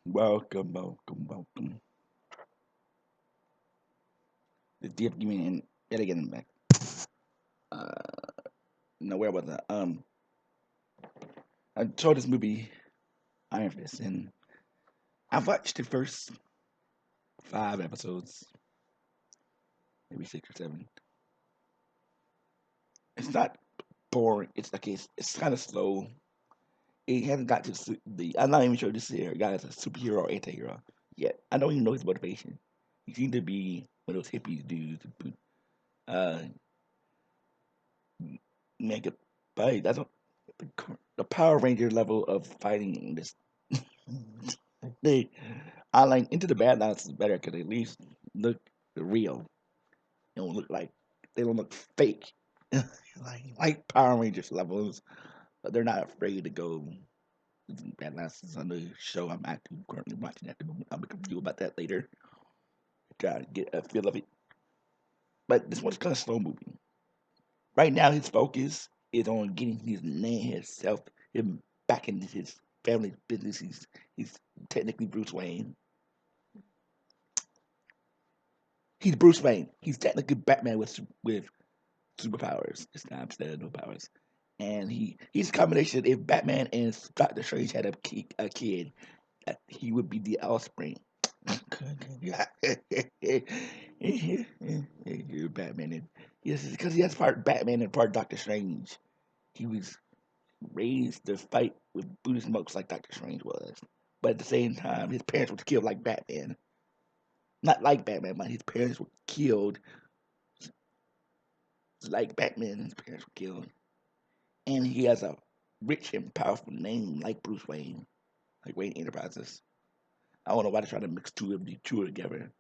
Welcome. The deep you mean yet again back. Uh no where was I? I saw this movie Iron Fist and I've watched the first 5 episodes, maybe 6 or 7. It's not boring. It's like it's kind of slow. It hasn't got to I'm not even sure this here guy is a superhero or anti-hero yet. I don't even know his motivation. He seemed to be one of those hippies dudes. Uh, make it fight. I don't the Power Ranger level of fighting in this. they, I like Into the Badlands is better because at least look real. They don't look like they don't look fake. like Power Rangers levels, but they're not afraid to go. Badlands is on the show I'm actually currently watching at the moment. I'll make a review about that later. Try to get a feel of it. But this one's kind of slow moving. Right now, his focus is on getting his name, himself, him back into his family's business. He's technically Bruce Wayne. He's Bruce Wayne. He's technically Batman with superpowers. It's not instead of no powers. And he's a combination. If Batman and Doctor Strange had a kid, he would be the offspring. You're Batman, and yes, because he has part Batman and part Doctor Strange. He was raised to fight with Buddhist monks like Doctor Strange was. But at the same time, his parents were killed like Batman. Not like Batman, but his parents were killed like Batman. His parents were killed. And he has a rich and powerful name like Bruce Wayne, like Wayne Enterprises. I don't know why they're trying to mix two together.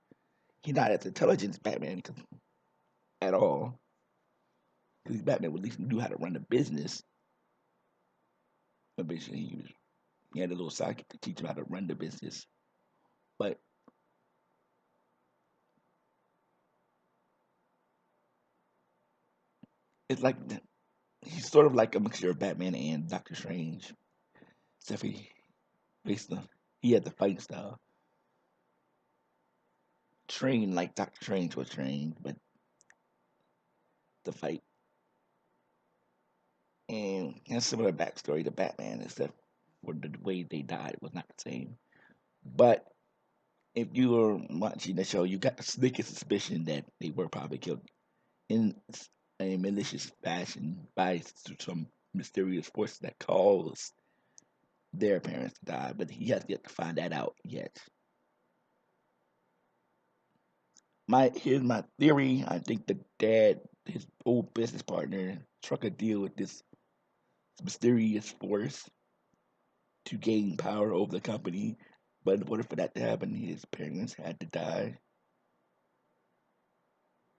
He's not as intelligent as Batman at all. Because Batman would at least knew how to run a business. But basically, he had a little sidekick to teach him how to run the business. But it's like he's sort of like a mixture of Batman and Doctor Strange. Except based on he had the fighting style, trained like Doctor Strange was trained, but the fight and has similar backstory to Batman, except for the way they died was not the same. But if you were watching the show, you got the sneaking suspicion that they were probably killed in a malicious fashion by some mysterious force that caused their parents to die. But he has yet to find that out yet. Here's my theory. I think the dad, his old business partner, struck a deal with this mysterious force to gain power over the company. But in order for that to happen, his parents had to die.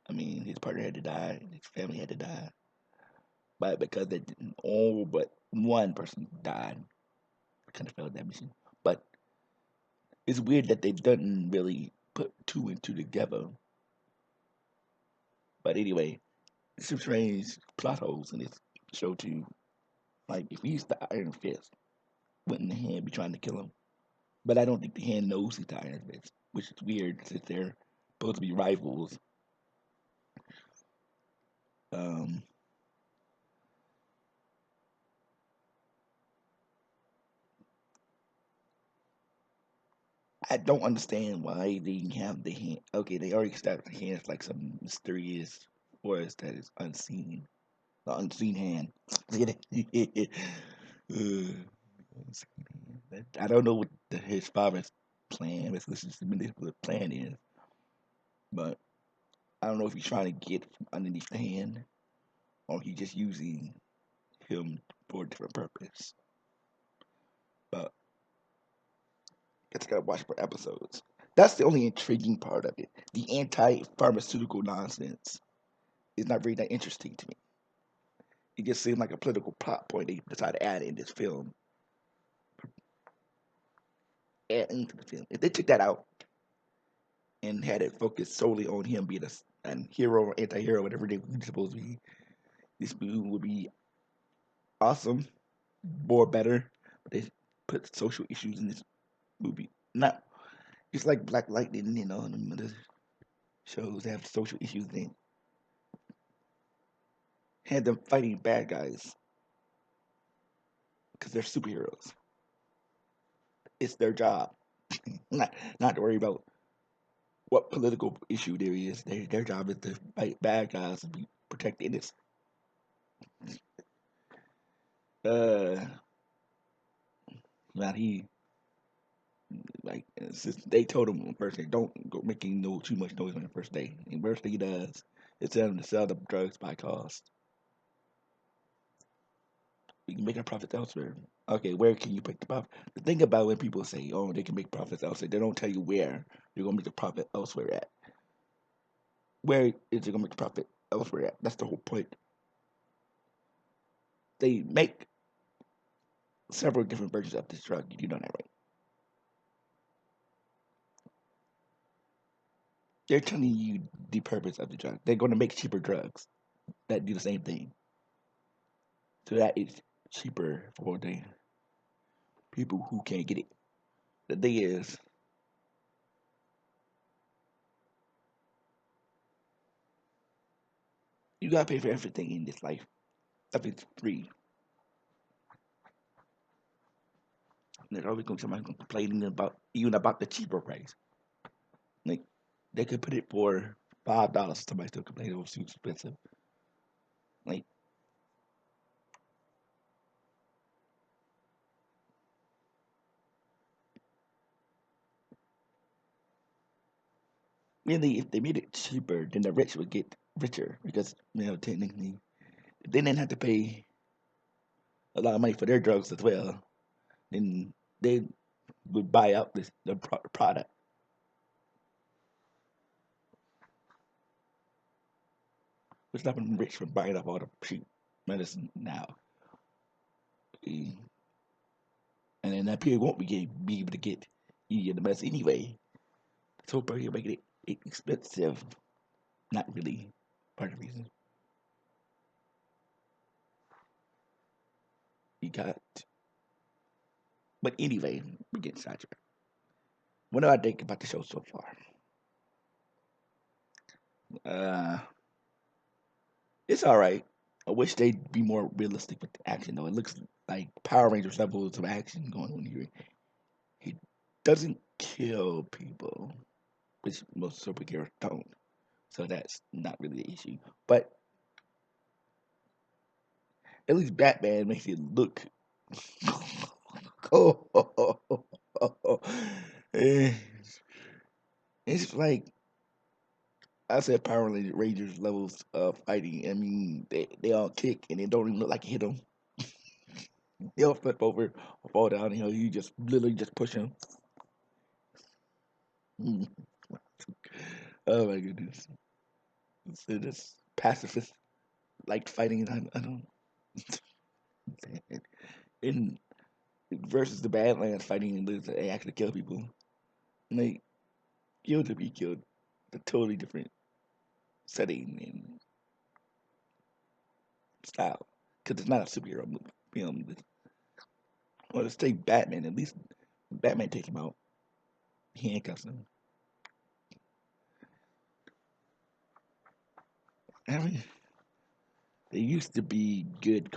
I mean, his partner had to die, his family had to die. But because they didn't, all but one person died, kind of failed that mission. But it's weird that they didn't really put two and two together. But anyway, some strange plot holes in this show too. Like if he's the Iron Fist, wouldn't the hand be trying to kill him? But I don't think the hand knows he's the Iron Fist, which is weird since they're supposed to be rivals. Um, I don't understand why they have the hand. Okay, they already established the hand is like some mysterious force that is unseen. The unseen hand. Unseen hand. I don't know what his father's plan, his manipulative plan is, but I don't know if he's trying to get from underneath the hand or he's just using him for a different purpose. But I just gotta watch more episodes. That's the only intriguing part of it. The anti-pharmaceutical nonsense is not really that interesting to me. It just seemed like a political plot point they decided to add in this film. Add into the film. If they took that out and had it focused solely on him being a hero or anti-hero, whatever they were supposed to be, this movie would be awesome, more better. But they put social issues in this movie. Not it's like Black Lightning, and them other shows that have social issues. They had them fighting bad guys because they're superheroes. It's their job, not to worry about what political issue there is. Their job is to fight bad guys and protect the innocent. Uh, Now he since they told him on the first day, don't go making no too much noise on the first day. And first thing he does is tell him to sell the drugs by cost. You can make a profit elsewhere. Okay, where can you make the profit? The thing about when people say, "Oh, they can make profits elsewhere," they don't tell you where you're gonna make the profit elsewhere at. Where is you gonna make the profit elsewhere at? That's the whole point. They make several different versions of this drug. You know that, right? They're telling you the purpose of the drug. They're going to make cheaper drugs that do the same thing. So that is cheaper for the people who can't get it. The thing is, you gotta pay for everything in this life. Nothing's free. There's always gonna be somebody complaining about even about the cheaper price. Like they could put it for $5. Somebody still complain it was too expensive. Like really, if they made it cheaper, then the rich would get richer because technically if they didn't have to pay a lot of money for their drugs as well, then they would buy out the product. We're stopping rich from buying up all the cheap medicine now. Eh, And then that people won't be able to get you the medicine anyway. So you're making it expensive. Not really part of the reason. You got, but anyway, we get sidetracked. What do I think about the show so far? Uh, it's all right. I wish they'd be more realistic with the action though. It looks like Power Rangers levels of action going on here. He doesn't kill people, which most superheroes don't. So that's not really the issue. But at least Batman makes it look. Oh, eh, it's like I said, Power Rangers levels of fighting. I mean, they all kick and it don't even look like you hit them. They'll flip over or fall down. You just literally just push them. Mm. Oh my goodness, it's pacifist like fighting. I don't. In versus the Badlands fighting and they actually kill people. And they kill to be killed. A totally different setting and style. Because it's not a superhero movie, film. Well, let's take Batman. At least Batman takes him out. He handcuffs him. I mean, they used to be good.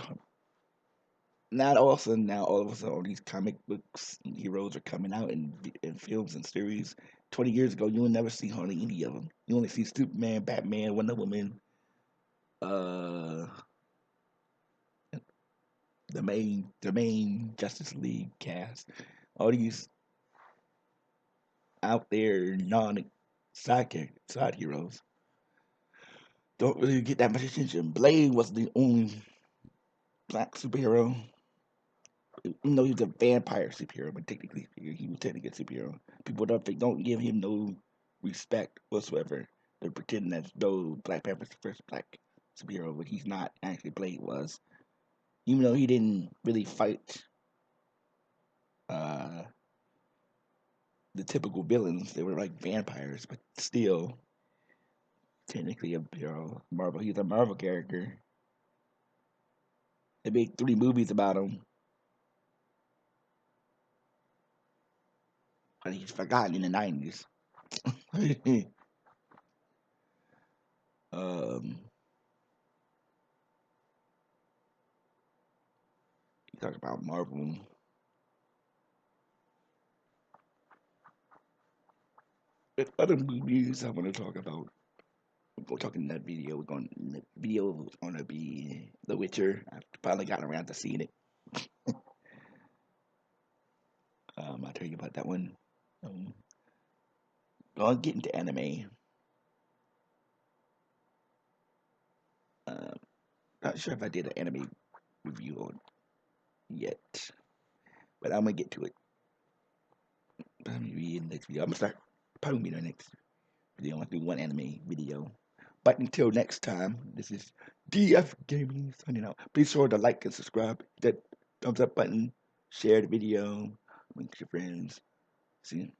Not all of a sudden now. All of a sudden, all these comic books and heroes are coming out in films and series. 20 years ago, you would never see hardly any of them. You only see Superman, Batman, Wonder Woman, uh, the main Justice League cast. All these out there non side heroes don't really get that much attention. Blade was the only black superhero. Even though he was a vampire superhero, but technically he was technically a superhero. People don't give him no respect whatsoever. They're pretending that though Black Panther's the first black superhero, but he's not. Actually, Blade was. Even though he didn't really fight uh, the typical villains, they were like vampires, but still technically a Marvel. He's a Marvel character. They made 3 movies about him. but he's forgotten in the 90s. um, you talk about Marvel. With other movies I want to talk about, we're talking in that video. The video is gonna be The Witcher. I finally got around to seeing it. I'll tell you about that one. Um, I'll get into anime. Uh, Not sure if I did an anime review on yet, but I'm gonna get to it. Maybe in the next video. I'm gonna start probably in the next video. I'm gonna do one anime video. But until next time, this is DF Gaming signing out. Be sure to like and subscribe. Hit that thumbs up button. Share the video. Link to your friends. See you.